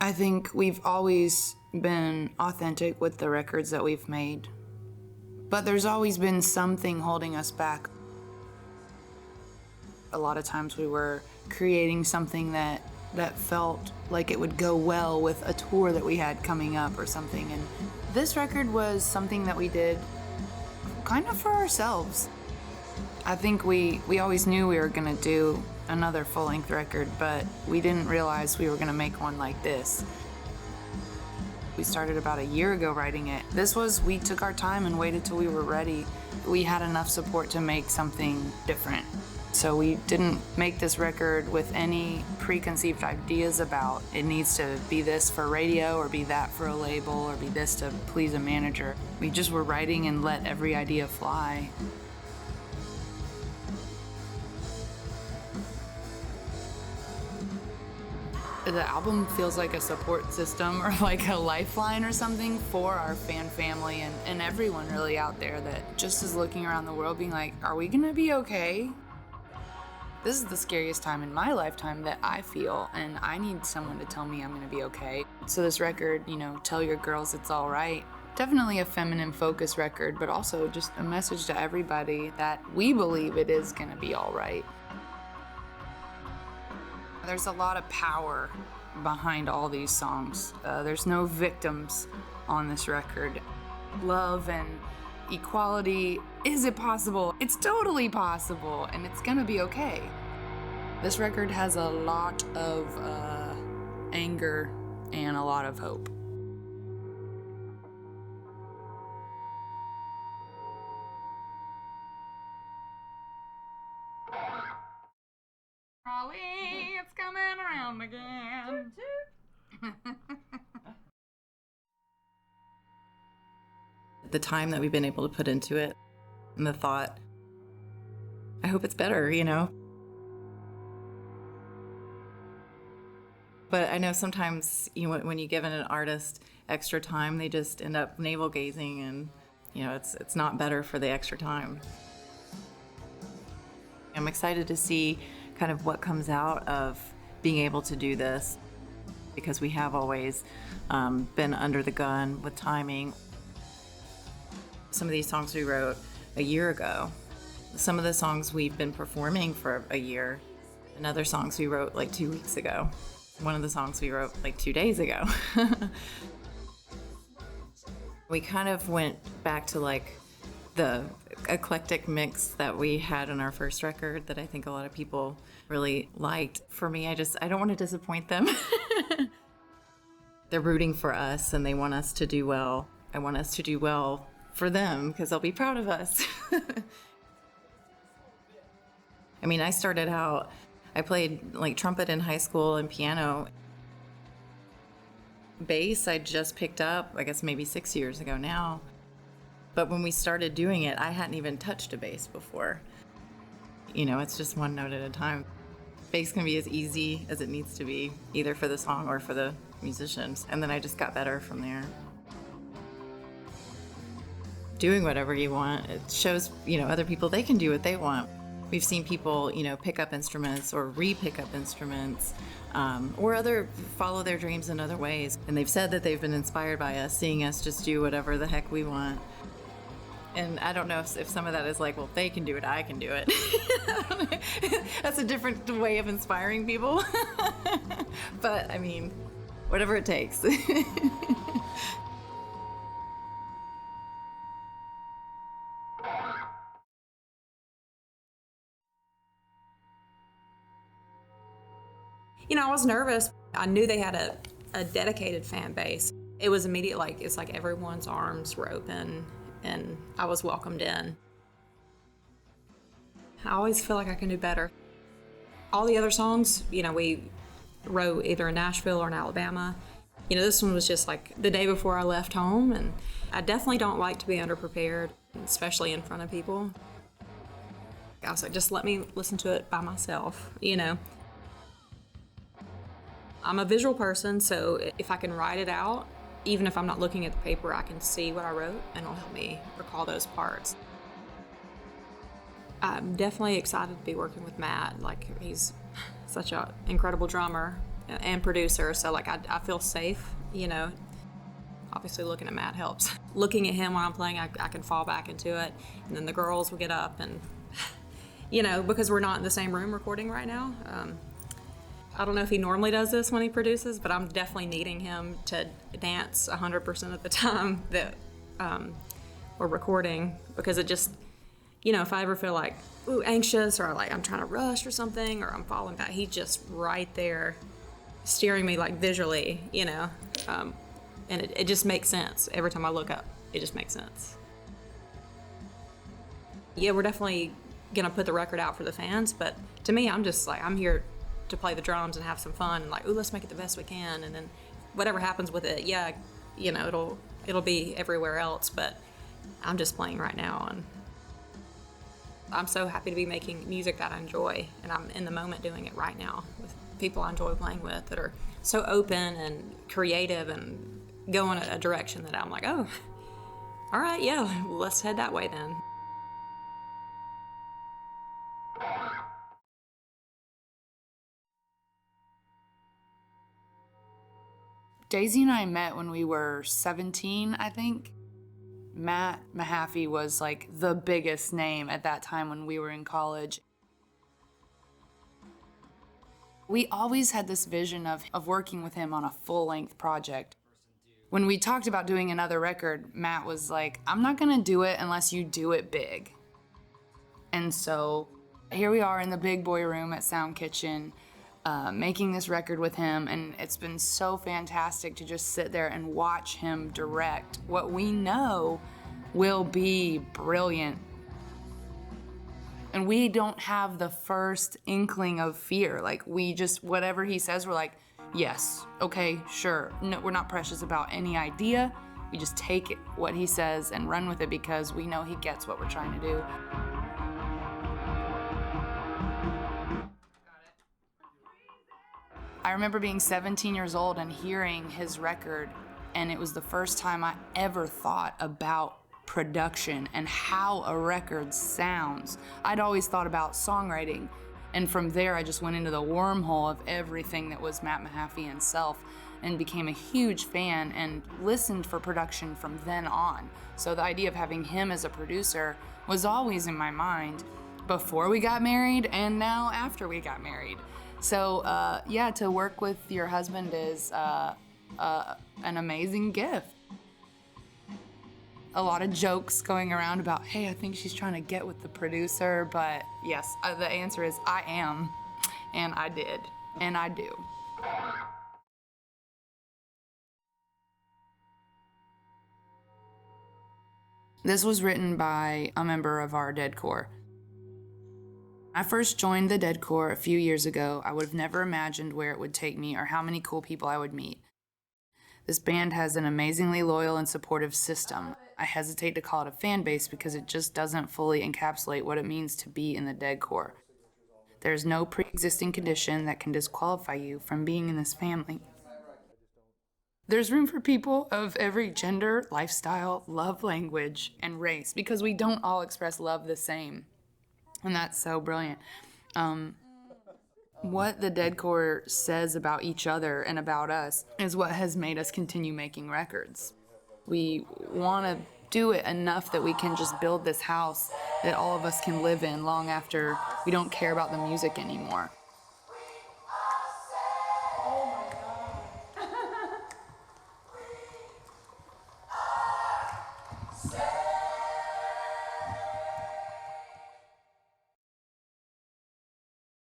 I think we've always been authentic with the records that we've made, but there's always been something holding us back. A lot of times we were creating something that felt like it would go well with a tour that we had coming up or something, and this record was something that we did kind of for ourselves. I think we always knew we were gonna do another full-length record, but we didn't realize we were gonna make one like this. We started about a year ago writing it. We took our time and waited till we were ready. We had enough support to make something different. So we didn't make this record with any preconceived ideas about it needs to be this for radio or be that for a label or be this to please a manager. We just were writing and let every idea fly. The album feels like a support system or like a lifeline or something for our fan family and everyone really out there that just is looking around the world being like, are we gonna be okay? This is the scariest time in my lifetime that I feel, and I need someone to tell me I'm gonna be okay. So this record, Tell Your Girls It's All Right, definitely a feminine focus record, but also just a message to everybody that we believe it is gonna be all right. There's a lot of power behind all these songs. There's no victims on this record. Love and equality, is it possible? It's totally possible, and it's gonna be okay. This record has a lot of anger and a lot of hope. Raleigh, it's coming around again. The time that we've been able to put into it and the thought, I hope it's better, But I know sometimes when you give an artist extra time, they just end up navel gazing and, it's not better for the extra time. I'm excited to see kind of what comes out of being able to do this, because we have always been under the gun with timing. Some of these songs we wrote a year ago. Some of the songs we've been performing for a year, and other songs we wrote like 2 weeks ago. One of the songs we wrote like 2 days ago. We kind of went back to like the eclectic mix that we had on our first record that I think a lot of people really liked. For me, I don't want to disappoint them. They're rooting for us and they want us to do well. I want us to do well for them because they'll be proud of us. I mean, I started out, I played like trumpet in high school and piano. Bass I just picked up, I guess maybe 6 years ago now. But when we started doing it, I hadn't even touched a bass before. It's just one note at a time. Bass can be as easy as it needs to be, either for the song or for the musicians. And then I just got better from there. Doing whatever you want, it shows, other people they can do what they want. We've seen people, pick up instruments or re-pick up instruments, or follow their dreams in other ways. And they've said that they've been inspired by us, seeing us just do whatever the heck we want. And I don't know if some of that is like, well, if they can do it, I can do it. That's a different way of inspiring people. But I mean, whatever it takes. I was nervous. I knew they had a dedicated fan base. It was immediate, it's like everyone's arms were open and I was welcomed in. I always feel like I can do better. All the other songs, we wrote either in Nashville or in Alabama. This one was just like the day before I left home, and I definitely don't like to be underprepared, especially in front of people. I was like, just let me listen to it by myself, I'm a visual person, so if I can write it out, even if I'm not looking at the paper, I can see what I wrote, and it'll help me recall those parts. I'm definitely excited to be working with Matt. He's such an incredible drummer, and producer, so like I feel safe, you know. Obviously looking at Matt helps. Looking at him while I'm playing, I can fall back into it, and then the girls will get up and, you know, because we're not in the same room recording right now. I don't know if he normally does this when he produces, but I'm definitely needing him to dance 100% of the time that we're recording, because it just, you know, if I ever feel like anxious or like I'm trying to rush or something, or I'm falling back, he's just right there steering me like visually, you know, and it just makes sense. Every time I look up, it just makes sense. Yeah, we're definitely gonna put the record out for the fans, but to me, I'm just like, I'm here to play the drums and have some fun and like, ooh, let's make it the best we can, and then whatever happens with it, yeah, you know, it'll be everywhere else, but I'm just playing right now, and I'm so happy to be making music that I enjoy, and I'm in the moment doing it right now with people I enjoy playing with that are so open and creative and go in a direction that I'm like, oh, all right, yeah, let's head that way then. Daisy and I met when we were 17, I think. Matt Mahaffey was like the biggest name at that time when we were in college. We always had this vision of working with him on a full-length project. When we talked about doing another record, Matt was like, I'm not gonna do it unless you do it big. And so here we are in the big boy room at Sound Kitchen, making this record with him, and it's been so fantastic to just sit there and watch him direct what we know will be brilliant. And we don't have the first inkling of fear. Like, we just, whatever he says, we're like, yes, okay, sure. No, we're not precious about any idea. We just take it, what he says and run with it, because we know he gets what we're trying to do. I remember being 17 years old and hearing his record, and it was the first time I ever thought about production and how a record sounds. I'd always thought about songwriting, and from there I just went into the wormhole of everything that was Matt Mahaffey himself and became a huge fan and listened for production from then on. So the idea of having him as a producer was always in my mind before we got married and now after we got married. So yeah, to work with your husband is an amazing gift. A lot of jokes going around about, hey, I think she's trying to get with the producer, but yes, the answer is I am, and I did, and I do. This was written by a member of our deadcore. I first joined the deadcore a few years ago. I would have never imagined where it would take me or how many cool people I would meet. This band has an amazingly loyal and supportive system. I hesitate to call it a fan base because it just doesn't fully encapsulate what it means to be in the deadcore. There's no pre-existing condition that can disqualify you from being in this family. There's room for people of every gender, lifestyle, love language, and race, because we don't all express love the same. And that's so brilliant. What the deadcore says about each other and about us is what has made us continue making records. We want to do it enough that we can just build this house that all of us can live in long after we don't care about the music anymore.